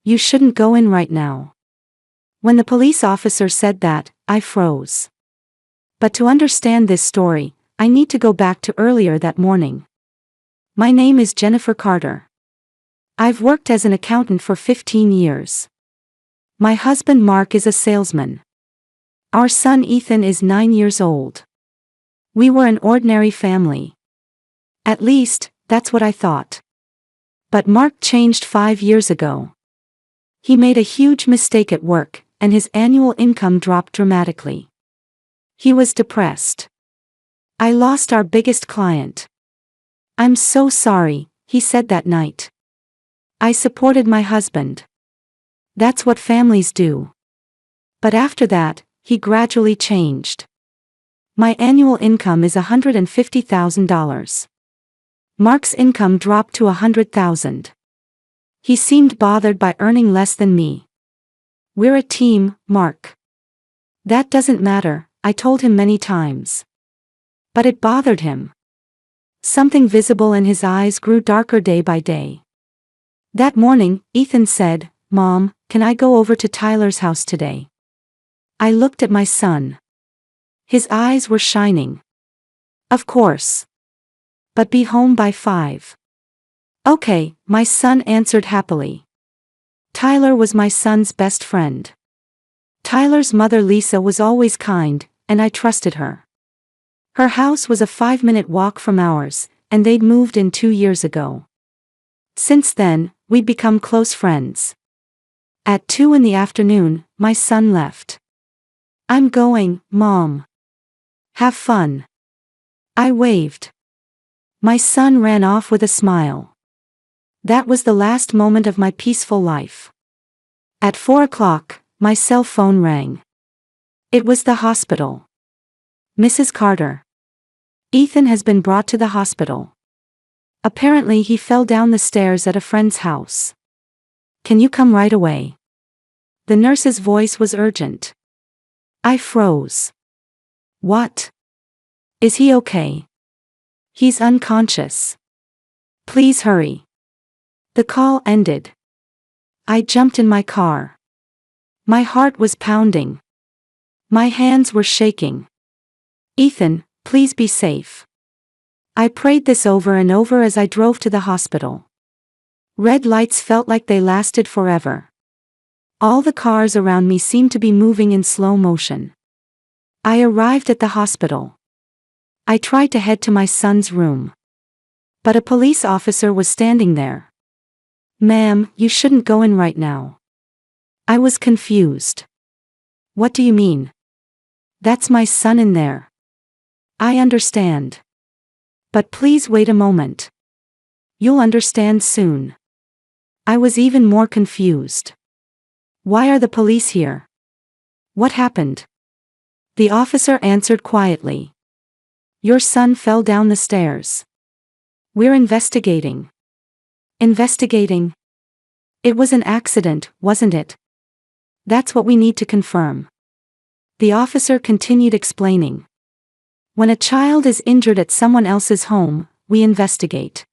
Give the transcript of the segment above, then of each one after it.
you shouldn't go in right now." When the police officer said that, I froze. But to understand this story, I need to go back to earlier that morning. My name is Jennifer Carter. I've worked as an accountant for 15 years. My husband Mark is a salesman. Our son Ethan is 9 years old. We were an ordinary family. At least, that's what I thought. But Mark changed 5 years ago. He made a huge mistake at work, and his annual income dropped dramatically. He was depressed. I lost our biggest client. "I'm so sorry," he said that night. I supported my husband. That's what families do. But after that, he gradually changed. My annual income is $150,000. Mark's income dropped to $100,000. He seemed bothered by earning less than me. "We're a team, Mark." "That doesn't matter," I told him many times. But it bothered him. Something visible in his eyes grew darker day by day. That morning, Ethan said, "Mom, can I go over to Tyler's house today?" I looked at my son. His eyes were shining. "Of course. But be home by 5. "Okay," my son answered happily. Tyler was my son's best friend. Tyler's mother Lisa was always kind, and I trusted her. Her house was a 5-minute walk from ours, and they'd moved in 2 years ago. Since then, we'd become close friends. At 2 in the afternoon, my son left. "I'm going, Mom. Have fun." I waved. My son ran off with a smile. That was the last moment of my peaceful life. At 4 o'clock, my cell phone rang. It was the hospital. "Mrs. Carter. Ethan has been brought to the hospital. Apparently he fell down the stairs at a friend's house. Can you come right away?" The nurse's voice was urgent. I froze. "What? Is he okay?" "He's unconscious. Please hurry." The call ended. I jumped in my car. My heart was pounding. My hands were shaking. "Ethan, please be safe." I prayed this over and over as I drove to the hospital. Red lights felt like they lasted forever. All the cars around me seemed to be moving in slow motion. I arrived at the hospital. I tried to head to my son's room. But a police officer was standing there. "Ma'am, you shouldn't go in right now." I was confused. "What do you mean?" "That's my son in there." "I understand. But please wait a moment. You'll understand soon." I was even more confused. "Why are the police here? What happened?" The officer answered quietly. "Your son fell down the stairs. We're investigating." "Investigating? It was an accident, wasn't it?" "That's what we need to confirm." The officer continued explaining. "When a child is injured at someone else's home, we investigate.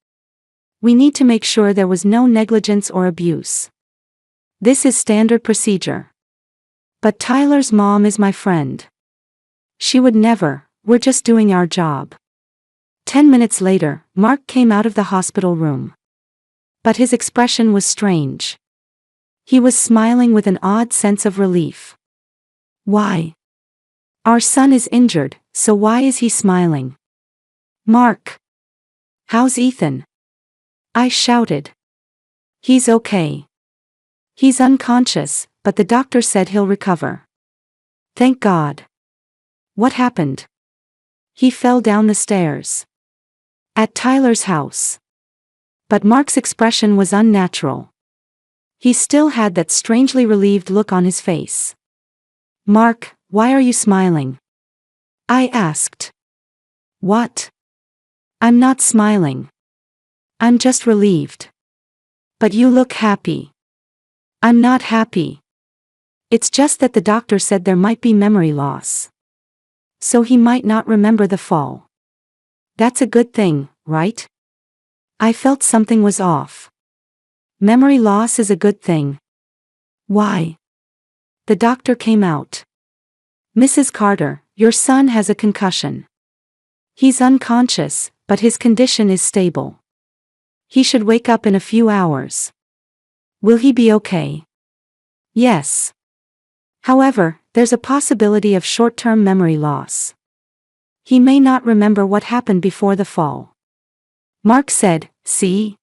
We need to make sure there was no negligence or abuse. This is standard procedure. But Tyler's mom is my friend. She would never. We're just doing our job." 10 minutes later, Mark came out of the hospital room. But his expression was strange. He was smiling with an odd sense of relief. "Why? Our son is injured, so why is he smiling?" "Mark. How's Ethan?" I shouted. "He's okay. He's unconscious, but the doctor said he'll recover." "Thank God." "What happened?" "He fell down the stairs. At Tyler's house." But Mark's expression was unnatural. He still had that strangely relieved look on his face. "Mark, why are you smiling?" I asked. "What? I'm not smiling. I'm just relieved." "But you look happy." "I'm not happy. It's just that the doctor said there might be memory loss. So he might not remember the fall." "That's a good thing, right?" I felt something was off. Memory loss is a good thing. Why? The doctor came out. Mrs. Carter, your son has a concussion. He's unconscious, but his condition is stable. He should wake up in a few hours. Will he be okay? Yes. However, there's a possibility of short-term memory loss. He may not remember what happened before the fall. Mark said, see?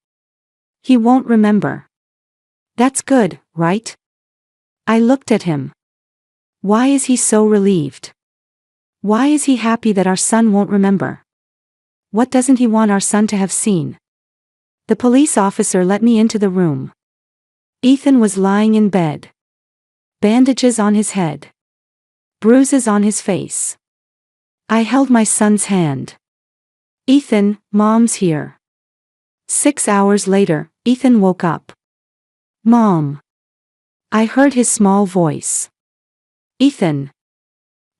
He won't remember. That's good, right? I looked at him. Why is he so relieved? Why is he happy that our son won't remember? What doesn't he want our son to have seen? The police officer let me into the room. Ethan was lying in bed. Bandages on his head. Bruises on his face. I held my son's hand. Ethan, Mom's here. 6 hours later, Ethan woke up. Mom. I heard his small voice. Ethan.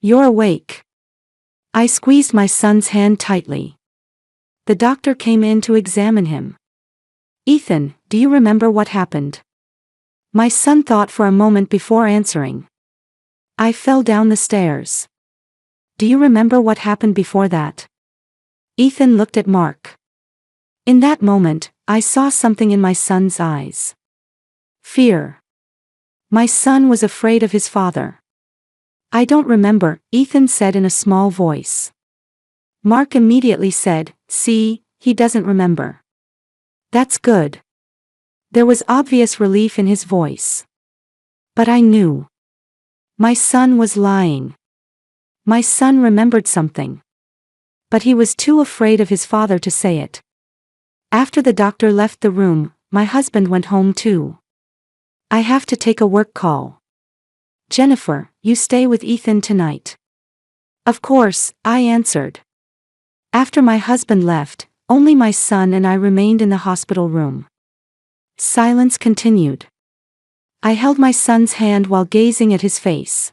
You're awake. I squeezed my son's hand tightly. The doctor came in to examine him. Ethan, do you remember what happened? My son thought for a moment before answering. I fell down the stairs. Do you remember what happened before that? Ethan looked at Mark. In that moment, I saw something in my son's eyes. Fear. My son was afraid of his father. I don't remember, Ethan said in a small voice. Mark immediately said, see, he doesn't remember. That's good. There was obvious relief in his voice. But I knew. My son was lying. My son remembered something. But he was too afraid of his father to say it. After the doctor left the room, my husband went home too. I have to take a work call. Jennifer, you stay with Ethan tonight. Of course, I answered. After my husband left, only my son and I remained in the hospital room. Silence continued. I held my son's hand while gazing at his face.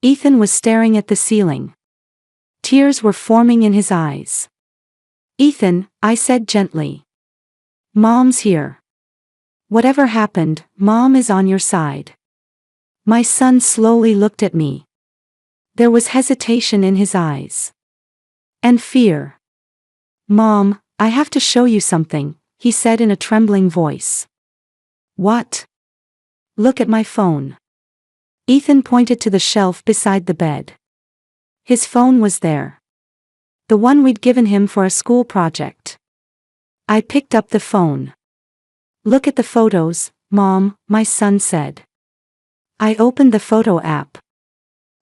Ethan was staring at the ceiling. Tears were forming in his eyes. Ethan, I said gently. Mom's here. Whatever happened, Mom is on your side. My son slowly looked at me. There was hesitation in his eyes. And fear. Mom, I have to show you something, he said in a trembling voice. What? Look at my phone. Ethan pointed to the shelf beside the bed. His phone was there. The one we'd given him for a school project. I picked up the phone. Look at the photos, Mom, my son said. I opened the photo app.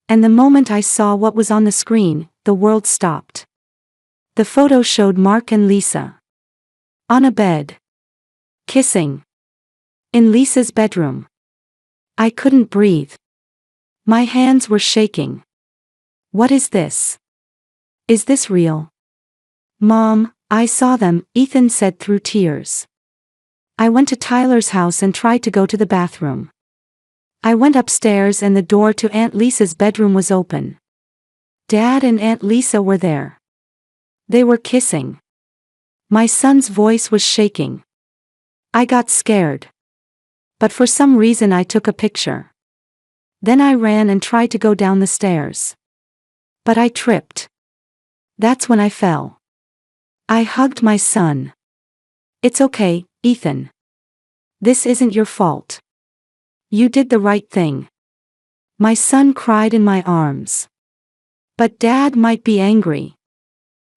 And the moment I saw what was on the screen, the world stopped. The photo showed Mark and Lisa. On a bed. Kissing. In Lisa's bedroom. I couldn't breathe. My hands were shaking. What is this? Is this real? Mom, I saw them, Ethan said through tears. I went to Tyler's house and tried to go to the bathroom. I went upstairs and the door to Aunt Lisa's bedroom was open. Dad and Aunt Lisa were there. They were kissing. My son's voice was shaking. I got scared. But for some reason I took a picture. Then I ran and tried to go down the stairs. But I tripped. That's when I fell. I hugged my son. It's okay, Ethan. This isn't your fault. You did the right thing. My son cried in my arms. But Dad might be angry.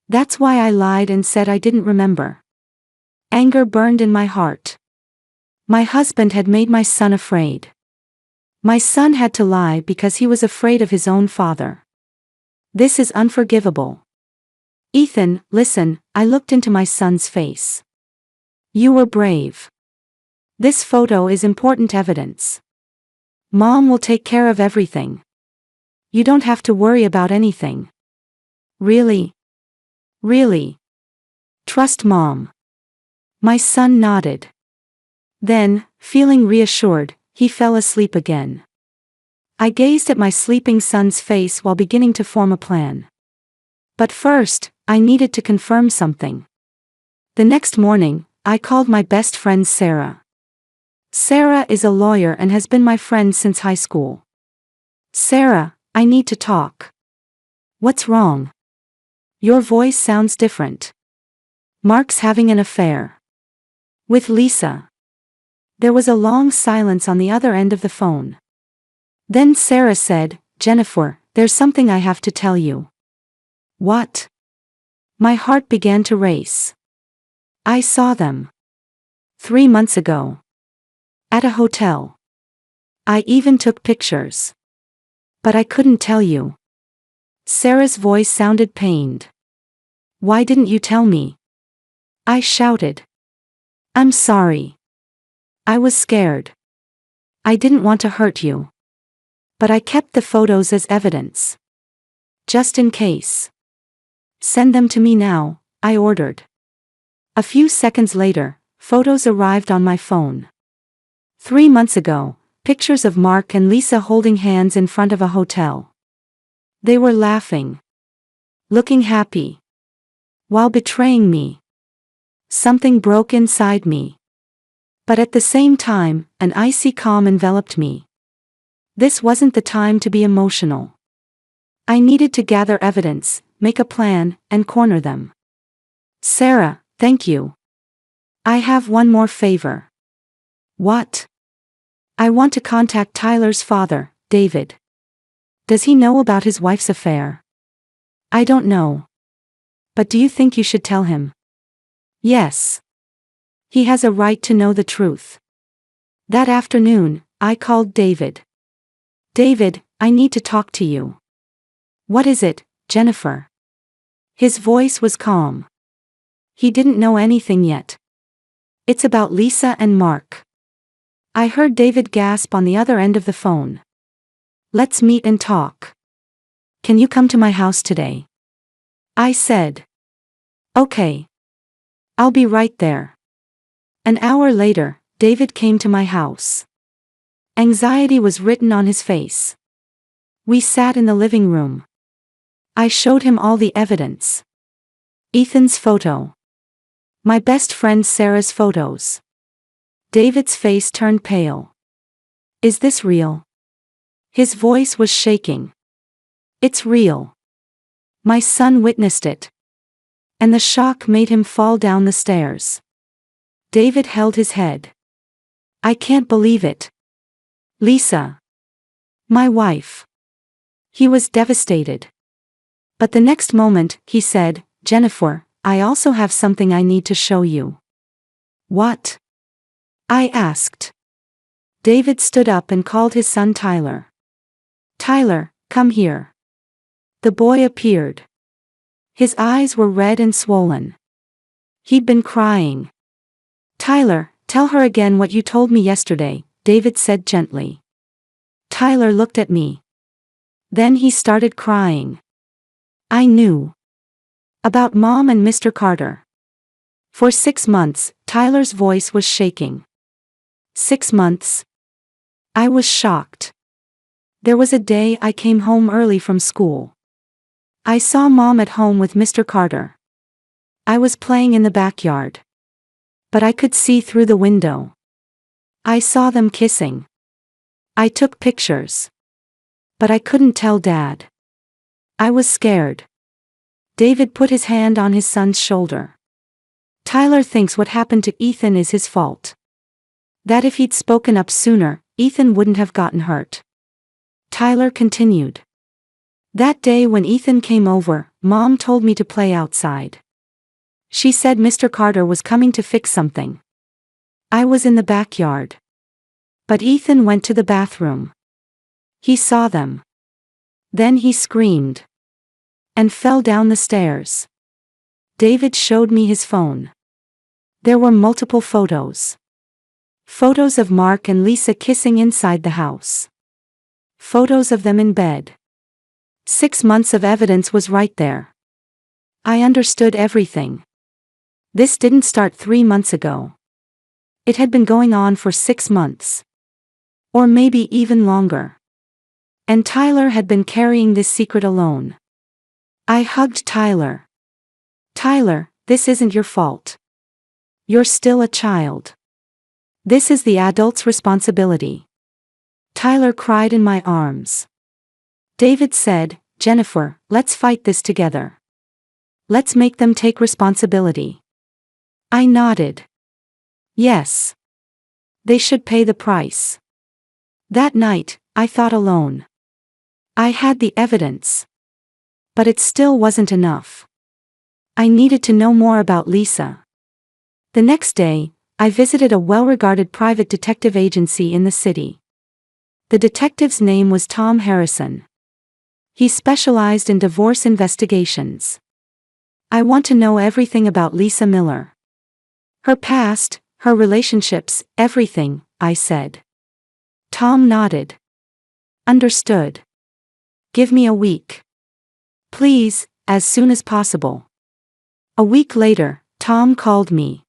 That's why I lied and said I didn't remember. Anger burned in my heart. My husband had made my son afraid. My son had to lie because he was afraid of his own father. This is unforgivable. Ethan, listen, I looked into my son's face. You were brave. This photo is important evidence. Mom will take care of everything. You don't have to worry about anything. Really? Really? Trust Mom. My son nodded. Then, feeling reassured, he fell asleep again. I gazed at my sleeping son's face while beginning to form a plan. But first, I needed to confirm something. The next morning, I called my best friend Sarah. Sarah is a lawyer and has been my friend since high school. Sarah, I need to talk. What's wrong? Your voice sounds different. Mark's having an affair. With Lisa. There was a long silence on the other end of the phone. Then Sarah said, Jennifer, there's something I have to tell you. What? My heart began to race. I saw them. 3 months ago. At a hotel. I even took pictures. But I couldn't tell you. Sarah's voice sounded pained. Why didn't you tell me? I shouted. I'm sorry. I was scared. I didn't want to hurt you. But I kept the photos as evidence. Just in case. Send them to me now, I ordered. A few seconds later, photos arrived on my phone. 3 months ago, pictures of Mark and Lisa holding hands in front of a hotel. They were laughing. Looking happy. While betraying me. Something broke inside me. But at the same time, an icy calm enveloped me. This wasn't the time to be emotional. I needed to gather evidence, make a plan, and corner them. Sarah, thank you. I have one more favor. What? I want to contact Tyler's father, David. Does he know about his wife's affair? I don't know. But do you think you should tell him? Yes. He has a right to know the truth. That afternoon, I called David. David, I need to talk to you. What is it, Jennifer? His voice was calm. He didn't know anything yet. It's about Lisa and Mark. I heard David gasp on the other end of the phone. Let's meet and talk. Can you come to my house today? I said. Okay. I'll be right there. An hour later, David came to my house. Anxiety was written on his face. We sat in the living room. I showed him all the evidence. Ethan's photo. My best friend Sarah's photos. David's face turned pale. Is this real? His voice was shaking. It's real. My son witnessed it. And the shock made him fall down the stairs. David held his head. I can't believe it. Lisa. My wife. He was devastated. But the next moment, he said, Jennifer, I also have something I need to show you. What? I asked. David stood up and called his son Tyler. Tyler, come here. The boy appeared. His eyes were red and swollen. He'd been crying. Tyler, tell her again what you told me yesterday, David said gently. Tyler looked at me. Then he started crying. I knew. About Mom and Mr. Carter. For 6 months, Tyler's voice was shaking. 6 months? I was shocked. There was a day I came home early from school. I saw Mom at home with Mr. Carter. I was playing in the backyard. But I could see through the window. I saw them kissing. I took pictures. But I couldn't tell Dad. I was scared. David put his hand on his son's shoulder. Tyler thinks what happened to Ethan is his fault. That if he'd spoken up sooner, Ethan wouldn't have gotten hurt. Tyler continued. That day when Ethan came over, Mom told me to play outside. She said Mr. Carter was coming to fix something. I was in the backyard. But Ethan went to the bathroom. He saw them. Then he screamed. And fell down the stairs. David showed me his phone. There were multiple photos. Photos of Mark and Lisa kissing inside the house. Photos of them in bed. 6 months of evidence was right there. I understood everything. This didn't start 3 months ago. It had been going on for 6 months. Or maybe even longer. And Tyler had been carrying this secret alone. I hugged Tyler. Tyler, this isn't your fault. You're still a child. This is the adult's responsibility. Tyler cried in my arms. David said, Jennifer, let's fight this together. Let's make them take responsibility. I nodded. Yes. They should pay the price. That night, I thought alone. I had the evidence. But it still wasn't enough. I needed to know more about Lisa. The next day, I visited a well-regarded private detective agency in the city. The detective's name was Tom Harrison. He specialized in divorce investigations. I want to know everything about Lisa Miller. Her past, her relationships, everything, I said. Tom nodded. Understood. Give me a week. Please, as soon as possible. A week later, Tom called me.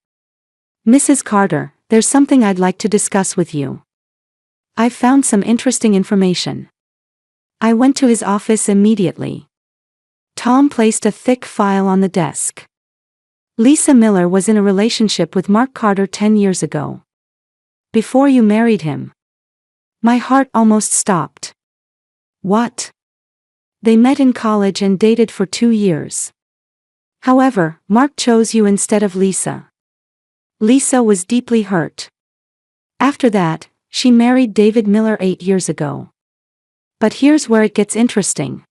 Mrs. Carter, there's something I'd like to discuss with you. I've found some interesting information. I went to his office immediately. Tom placed a thick file on the desk. Lisa Miller was in a relationship with Mark Carter 10 years ago. Before you married him. My heart almost stopped. What? They met in college and dated for 2 years. However, Mark chose you instead of Lisa. Lisa was deeply hurt. After that, she married David Miller 8 years ago. But here's where it gets interesting.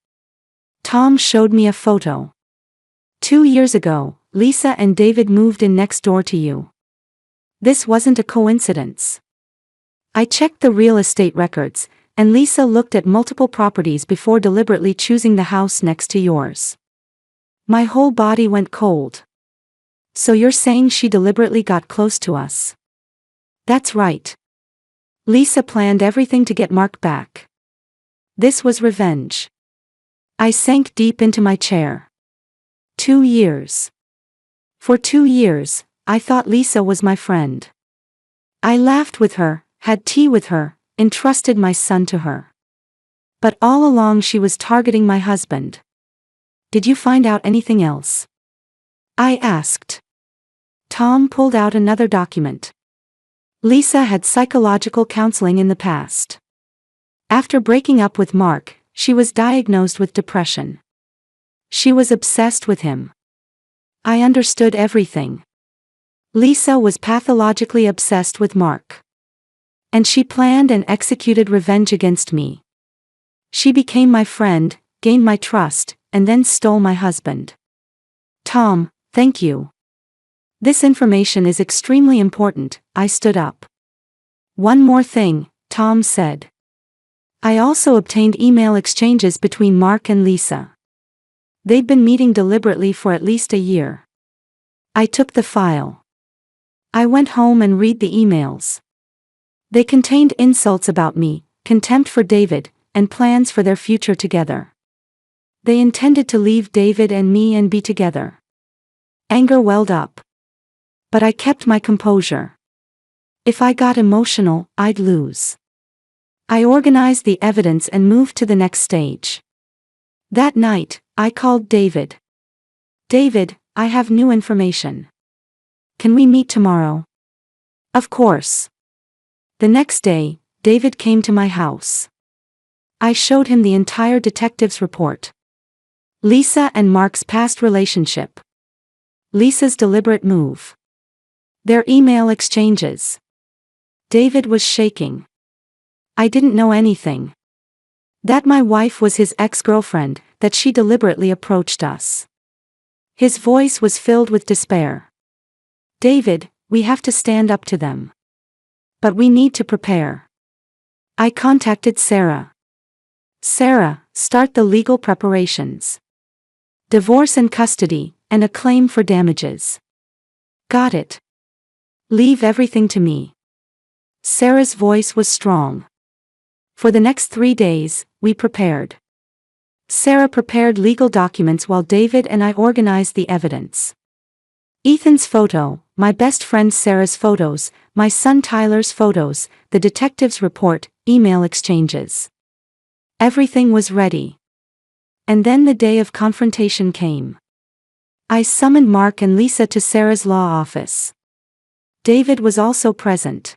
Tom showed me a photo. 2 years ago, Lisa and David moved in next door to you. This wasn't a coincidence. I checked the real estate records, and Lisa looked at multiple properties before deliberately choosing the house next to yours. My whole body went cold. So you're saying she deliberately got close to us? That's right. Lisa planned everything to get Mark back. This was revenge. I sank deep into my chair. 2 years. For 2 years, I thought Lisa was my friend. I laughed with her, had tea with her, entrusted my son to her. But all along she was targeting my husband. Did you find out anything else? I asked. Tom pulled out another document. Lisa had psychological counseling in the past. After breaking up with Mark, she was diagnosed with depression. She was obsessed with him. I understood everything. Lisa was pathologically obsessed with Mark. And she planned and executed revenge against me. She became my friend, gained my trust, and then stole my husband. Tom, thank you. This information is extremely important. I stood up. One more thing, Tom said. I also obtained email exchanges between Mark and Lisa. They'd been meeting deliberately for at least a year. I took the file. I went home and read the emails. They contained insults about me, contempt for David, and plans for their future together. They intended to leave David and me and be together. Anger welled up. But I kept my composure. If I got emotional, I'd lose. I organized the evidence and moved to the next stage. That night, I called David. David, I have new information. Can we meet tomorrow? Of course. The next day, David came to my house. I showed him the entire detective's report. Lisa and Mark's past relationship. Lisa's deliberate move. Their email exchanges. David was shaking. I didn't know anything. That my wife was his ex-girlfriend, that she deliberately approached us. His voice was filled with despair. David, we have to stand up to them. But we need to prepare. I contacted Sarah. Sarah, start the legal preparations. Divorce and custody, and a claim for damages. Got it. Leave everything to me. Sarah's voice was strong. For the next 3 days, we prepared. Sarah prepared legal documents while David and I organized the evidence. Ethan's photo, my best friend Sarah's photos, my son Tyler's photos, the detective's report, email exchanges. Everything was ready. And then the day of confrontation came. I summoned Mark and Lisa to Sarah's law office. David was also present.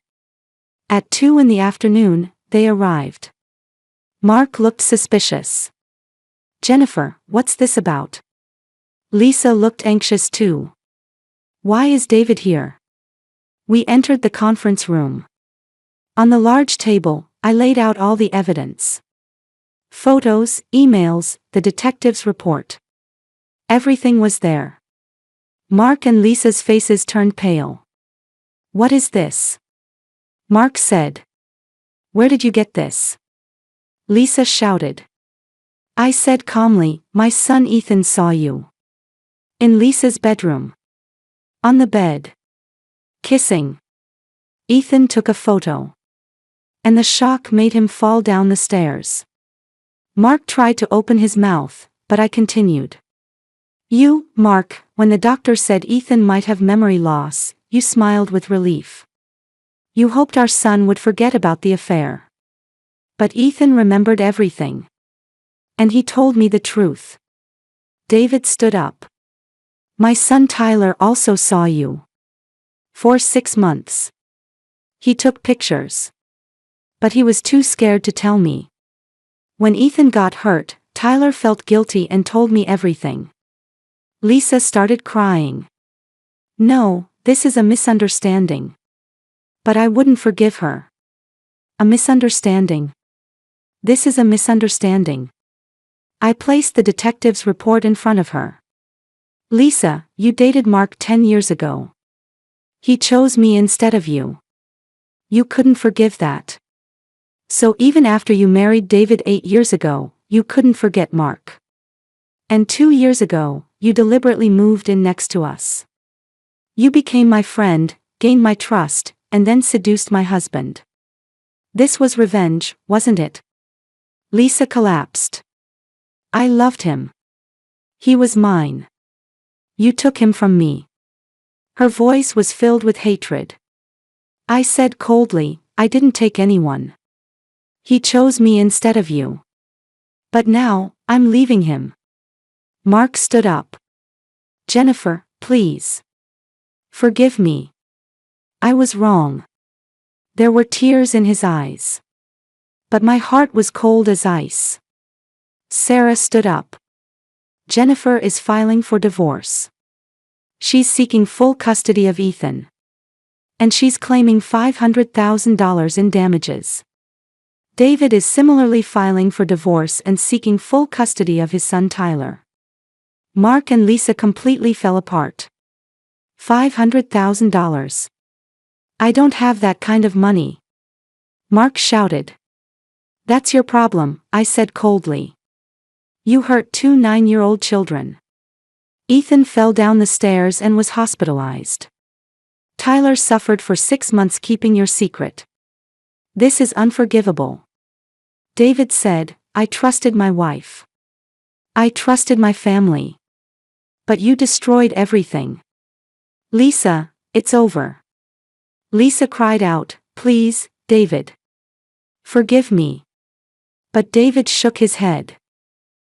At 2 in the afternoon, they arrived. Mark looked suspicious. Jennifer, what's this about? Lisa looked anxious too. Why is David here? We entered the conference room. On the large table, I laid out all the evidence. Photos, emails, the detective's report. Everything was there. Mark and Lisa's faces turned pale. What is this? Mark said. Where did you get this? Lisa shouted. I said calmly, my son Ethan saw you. In Lisa's bedroom. On the bed. Kissing. Ethan took a photo. And the shock made him fall down the stairs. Mark tried to open his mouth, but I continued. You, Mark, when the doctor said Ethan might have memory loss, you smiled with relief. You hoped our son would forget about the affair. But Ethan remembered everything. And he told me the truth. David stood up. My son Tyler also saw you. For 6 months. He took pictures. But he was too scared to tell me. When Ethan got hurt, Tyler felt guilty and told me everything. Lisa started crying. No, this is a misunderstanding. But I wouldn't forgive her. A misunderstanding. This is a misunderstanding. I placed the detective's report in front of her. Lisa, you dated Mark 10 years ago. He chose me instead of you. You couldn't forgive that. So even after you married David 8 years ago, you couldn't forget Mark. And 2 years ago, you deliberately moved in next to us. You became my friend, gained my trust, and then seduced my husband. This was revenge, wasn't it? Lisa collapsed. I loved him. He was mine. You took him from me. Her voice was filled with hatred. I said coldly, I didn't take anyone. He chose me instead of you. But now, I'm leaving him. Mark stood up. Jennifer, please. Forgive me. I was wrong. There were tears in his eyes. But my heart was cold as ice. Sarah stood up. Jennifer is filing for divorce. She's seeking full custody of Ethan. And she's claiming $500,000 in damages. David is similarly filing for divorce and seeking full custody of his son Tyler. Mark and Lisa completely fell apart. $500,000. I don't have that kind of money. Mark shouted. That's your problem, I said coldly. You hurt 2 9-year-old children. Ethan fell down the stairs and was hospitalized. Tyler suffered for 6 months keeping your secret. This is unforgivable. David said, I trusted my wife. I trusted my family. But you destroyed everything. Lisa, it's over. Lisa cried out, please, David. Forgive me. But David shook his head.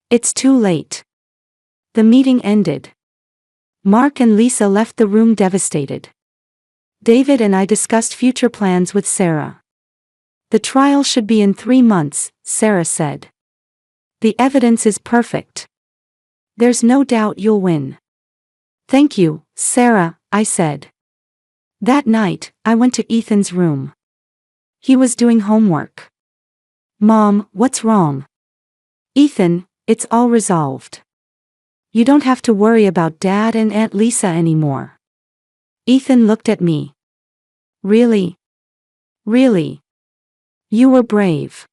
It's too late. The meeting ended. Mark and Lisa left the room devastated. David and I discussed future plans with Sarah. The trial should be in 3 months, Sarah said. The evidence is perfect. There's no doubt you'll win. Thank you, Sarah, I said. That night, I went to Ethan's room. He was doing homework. Mom, what's wrong? Ethan, it's all resolved. You don't have to worry about Dad and Aunt Lisa anymore. Ethan looked at me. Really? Really? You were brave.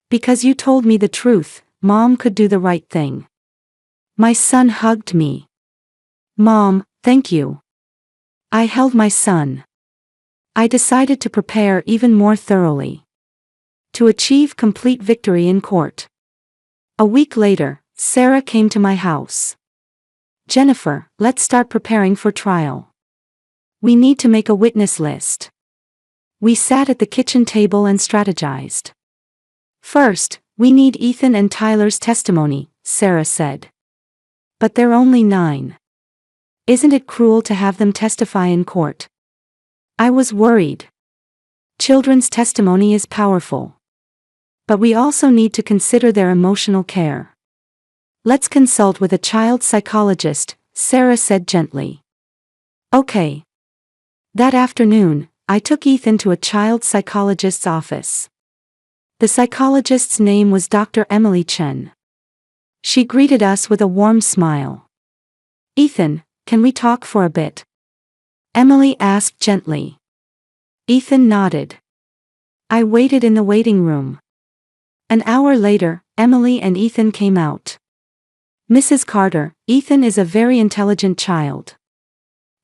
Because you told me the truth, Mom could do the right thing. My son hugged me. Mom, thank you. I held my son. I decided to prepare even more thoroughly. To achieve complete victory in court. A week later, Sarah came to my house. Jennifer, let's start preparing for trial. We need to make a witness list. We sat at the kitchen table and strategized. First, we need Ethan and Tyler's testimony, Sarah said. But they're only 9. Isn't it cruel to have them testify in court? I was worried. Children's testimony is powerful. But we also need to consider their emotional care. Let's consult with a child psychologist, Sarah said gently. Okay. That afternoon, I took Ethan to a child psychologist's office. The psychologist's name was Dr. Emily Chen. She greeted us with a warm smile. Ethan, can we talk for a bit? Emily asked gently. Ethan nodded. I waited in the waiting room. An hour later, Emily and Ethan came out. Mrs. Carter, Ethan is a very intelligent child.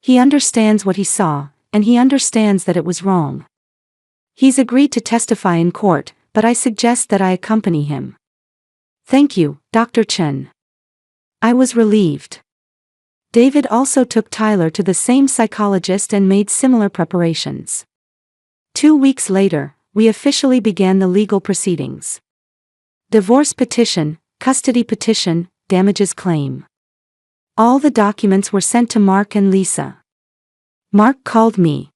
He understands what he saw, and he understands that it was wrong. He's agreed to testify in court, but I suggest that I accompany him. Thank you, Dr. Chen. I was relieved. David also took Tyler to the same psychologist and made similar preparations. 2 weeks later, we officially began the legal proceedings. Divorce petition, custody petition, damages claim. All the documents were sent to Mark and Lisa. Mark called me.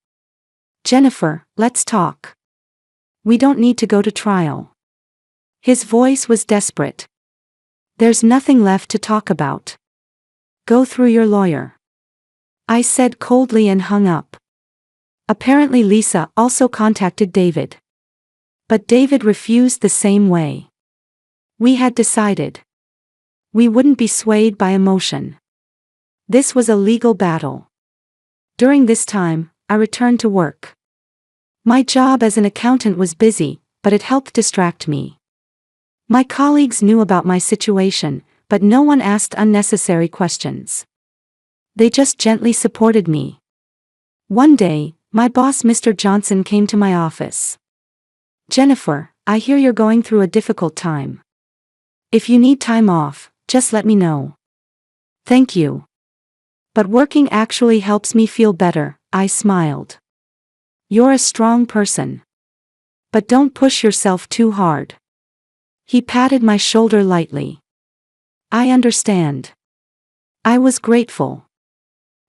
Jennifer, let's talk. We don't need to go to trial. His voice was desperate. There's nothing left to talk about. Go through your lawyer. I said coldly and hung up. Apparently Lisa also contacted David. But David refused the same way. We had decided. We wouldn't be swayed by emotion. This was a legal battle. During this time, I returned to work. My job as an accountant was busy, but it helped distract me. My colleagues knew about my situation, but no one asked unnecessary questions. They just gently supported me. One day, my boss Mr. Johnson came to my office. Jennifer, I hear you're going through a difficult time. If you need time off, just let me know. Thank you. But working actually helps me feel better, I smiled. You're a strong person. But don't push yourself too hard. He patted my shoulder lightly. I understand. I was grateful.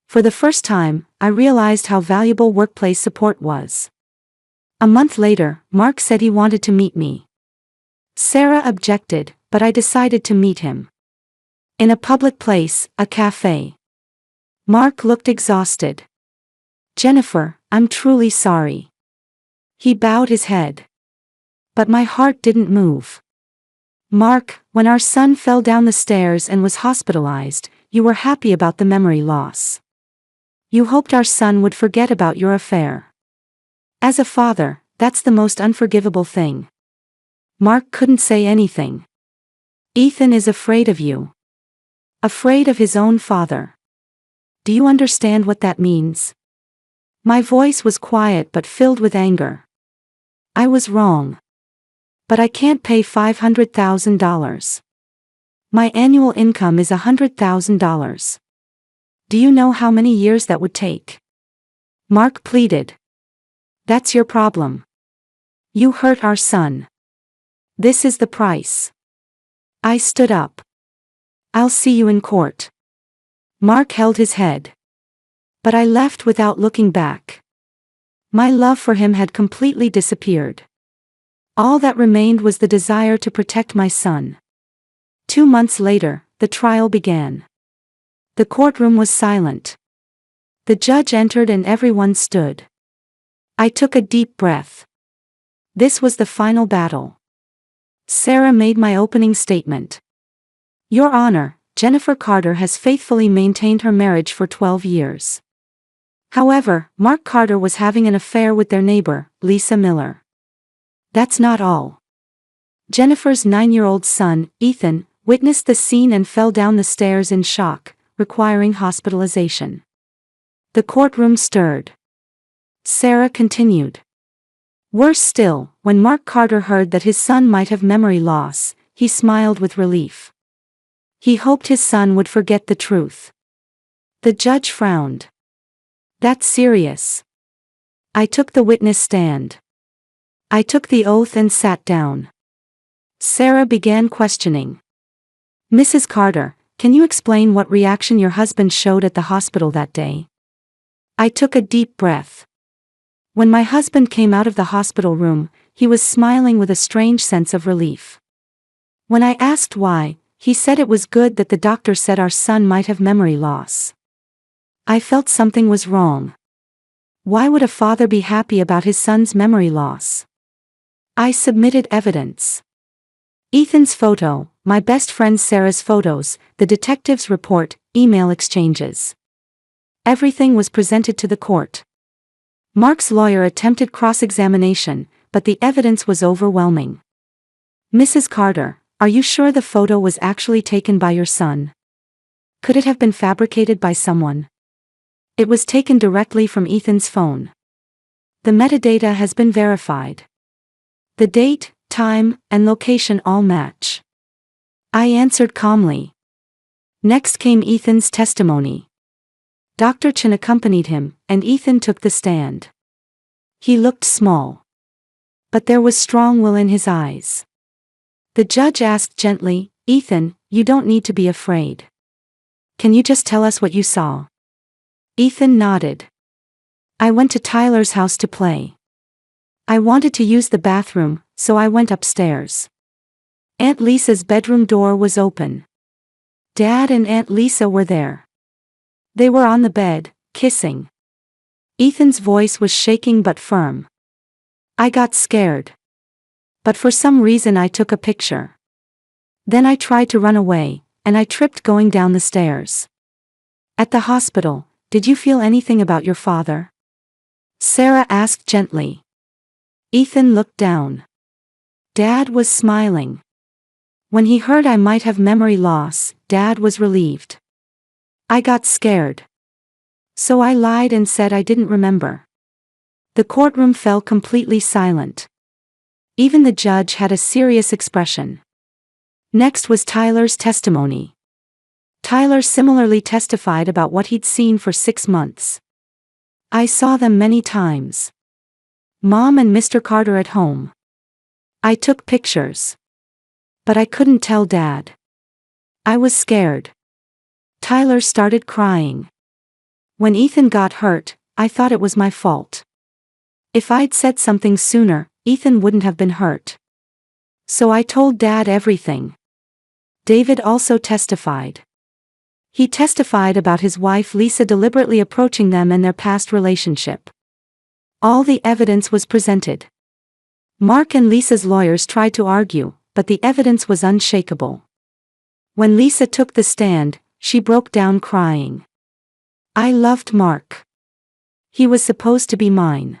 For the first time, I realized how valuable workplace support was. A month later, Mark said he wanted to meet me. Sarah objected, but I decided to meet him. In a public place, a cafe. Mark looked exhausted. Jennifer, I'm truly sorry. He bowed his head. But my heart didn't move. Mark, when our son fell down the stairs and was hospitalized, you were happy about the memory loss. You hoped our son would forget about your affair. As a father, that's the most unforgivable thing. Mark couldn't say anything. Ethan is afraid of you. Afraid of his own father. Do you understand what that means? My voice was quiet but filled with anger. I was wrong. But I can't pay $500,000. My annual income is $100,000. Do you know how many years that would take? Mark pleaded. That's your problem. You hurt our son. This is the price. I stood up. I'll see you in court. Mark held his head. But I left without looking back. My love for him had completely disappeared. All that remained was the desire to protect my son. 2 months later, the trial began. The courtroom was silent. The judge entered and everyone stood. I took a deep breath. This was the final battle. Sarah made my opening statement. Your Honor, Jennifer Carter has faithfully maintained her marriage for 12 years. However, Mark Carter was having an affair with their neighbor, Lisa Miller. That's not all. Jennifer's 9-year-old son, Ethan, witnessed the scene and fell down the stairs in shock, requiring hospitalization. The courtroom stirred. Sarah continued. Worse still, when Mark Carter heard that his son might have memory loss, he smiled with relief. He hoped his son would forget the truth. The judge frowned. That's serious. I took the witness stand. I took the oath and sat down. Sarah began questioning. Mrs. Carter, can you explain what reaction your husband showed at the hospital that day? I took a deep breath. When my husband came out of the hospital room, he was smiling with a strange sense of relief. When I asked why, he said it was good that the doctor said our son might have memory loss. I felt something was wrong. Why would a father be happy about his son's memory loss? I submitted evidence. Ethan's photo, my best friend Sarah's photos, the detective's report, email exchanges. Everything was presented to the court. Mark's lawyer attempted cross-examination, but the evidence was overwhelming. Mrs. Carter, are you sure the photo was actually taken by your son? Could it have been fabricated by someone? It was taken directly from Ethan's phone. The metadata has been verified. The date, time, and location all match. I answered calmly. Next came Ethan's testimony. Dr. Chen accompanied him, and Ethan took the stand. He looked small. But there was strong will in his eyes. The judge asked gently, Ethan, you don't need to be afraid. Can you just tell us what you saw? Ethan nodded. I went to Tyler's house to play. I wanted to use the bathroom, so I went upstairs. Aunt Lisa's bedroom door was open. Dad and Aunt Lisa were there. They were on the bed, kissing. Ethan's voice was shaking but firm. I got scared. But for some reason I took a picture. Then I tried to run away, and I tripped going down the stairs. At the hospital, did you feel anything about your father? Sarah asked gently. Ethan looked down. Dad was smiling. When he heard I might have memory loss, Dad was relieved. I got scared. So I lied and said I didn't remember. The courtroom fell completely silent. Even the judge had a serious expression. Next was Tyler's testimony. Tyler similarly testified about what he'd seen for 6 months. I saw them many times. Mom and Mr. Carter at home. I took pictures. But I couldn't tell Dad. I was scared. Tyler started crying. When Ethan got hurt, I thought it was my fault. If I'd said something sooner, Ethan wouldn't have been hurt. So I told Dad everything. David also testified. He testified about his wife Lisa deliberately approaching them and their past relationship. All the evidence was presented. Mark and Lisa's lawyers tried to argue, but the evidence was unshakable. When Lisa took the stand, she broke down crying. I loved Mark. He was supposed to be mine.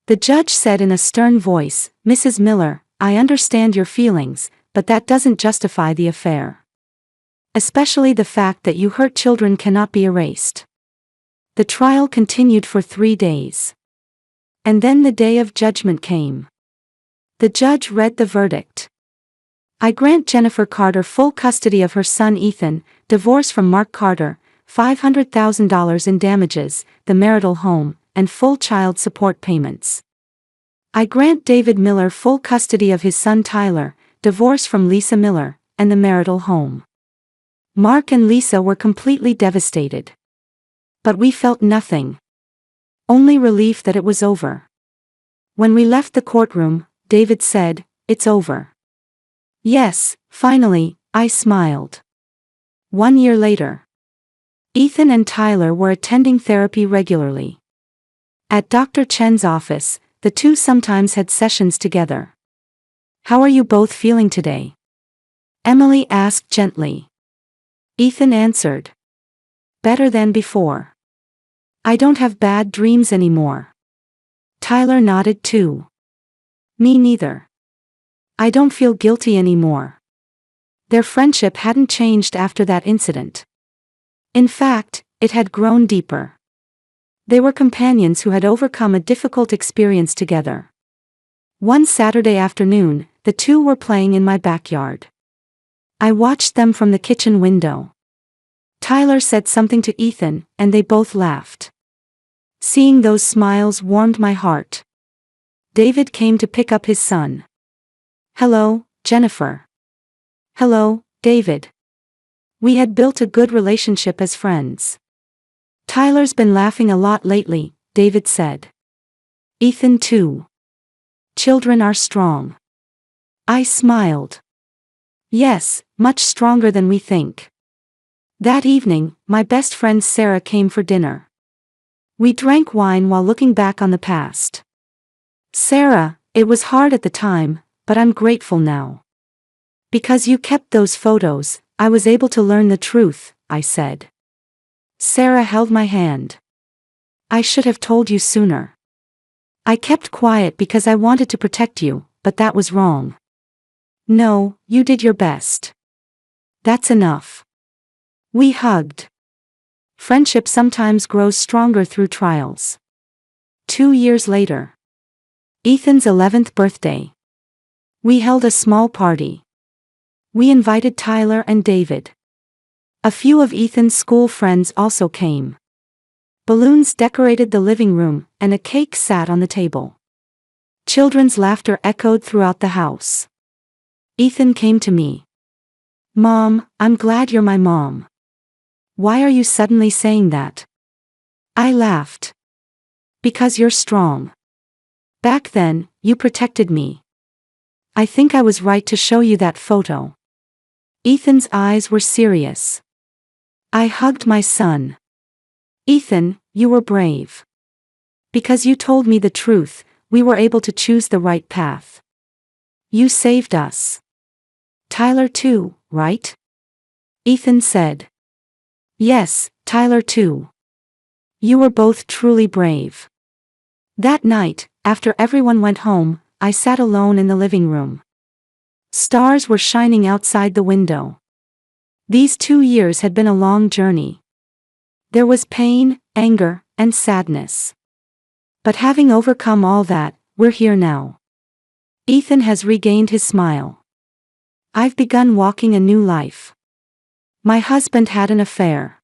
The judge said in a stern voice, Mrs. Miller, I understand your feelings, but that doesn't justify the affair. Especially the fact that you hurt children cannot be erased. The trial continued for 3 days. And then the day of judgment came. The judge read the verdict. I grant Jennifer Carter full custody of her son Ethan, divorce from Mark Carter, $500,000 in damages, the marital home, and full child support payments. I grant David Miller full custody of his son Tyler, divorce from Lisa Miller, and the marital home. Mark and Lisa were completely devastated. But we felt nothing. Only relief that it was over. When we left the courtroom, David said, "It's over." Yes, finally, I smiled. 1 year later. Ethan and Tyler were attending therapy regularly. At Dr. Chen's office, the two sometimes had sessions together. "How are you both feeling today?" Emily asked gently. Ethan answered. "Better than before. I don't have bad dreams anymore." Tyler nodded too. "Me neither. I don't feel guilty anymore." Their friendship hadn't changed after that incident. In fact, it had grown deeper. They were companions who had overcome a difficult experience together. One Saturday afternoon, the two were playing in my backyard. I watched them from the kitchen window. Tyler said something to Ethan, and they both laughed. Seeing those smiles warmed my heart. David came to pick up his son. "Hello, Jennifer." "Hello, David." We had built a good relationship as friends. "Tyler's been laughing a lot lately," David said. Ethan too. Children are strong. I smiled. Yes, much stronger than we think. That evening, my best friend Sarah came for dinner. We drank wine while looking back on the past. Sarah, it was hard at the time, but I'm grateful now. Because you kept those photos, I was able to learn the truth, I said. Sarah held my hand. I should have told you sooner. I kept quiet because I wanted to protect you, but that was wrong. No, you did your best. That's enough. We hugged. Friendship sometimes grows stronger through trials. 2 years later. Ethan's 11th birthday. We held a small party. We invited Tyler and David. A few of Ethan's school friends also came. Balloons decorated the living room, and a cake sat on the table. Children's laughter echoed throughout the house. Ethan came to me. Mom, I'm glad you're my mom. Why are you suddenly saying that? I laughed. Because you're strong. Back then, you protected me. I think I was right to show you that photo. Ethan's eyes were serious. I hugged my son. Ethan, you were brave. Because you told me the truth, we were able to choose the right path. You saved us. Tyler too, right? Ethan said. Yes, Tyler too. You were both truly brave. That night, after everyone went home, I sat alone in the living room. Stars were shining outside the window. These 2 years had been a long journey. There was pain, anger, and sadness. But having overcome all that, we're here now. Ethan has regained his smile. I've begun walking a new life. My husband had an affair.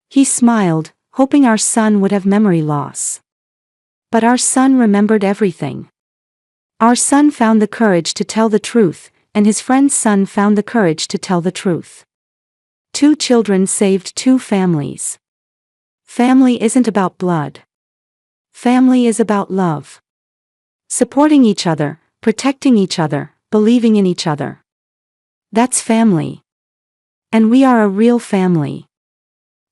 He smiled, hoping our son would have memory loss. But our son remembered everything. Our son found the courage to tell the truth, and his friend's son found the courage to tell the truth. 2 children saved 2 families. Family isn't about blood. Family is about love. Supporting each other, protecting each other, believing in each other. That's family. And we are a real family.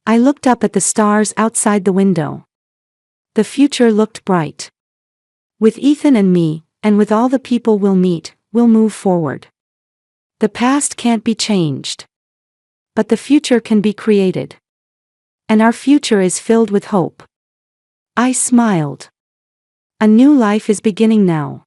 I looked up at the stars outside the window. The future looked bright. With Ethan and me, and with all the people we'll meet, we'll move forward. The past can't be changed. But the future can be created. And our future is filled with hope. I smiled. A new life is beginning now.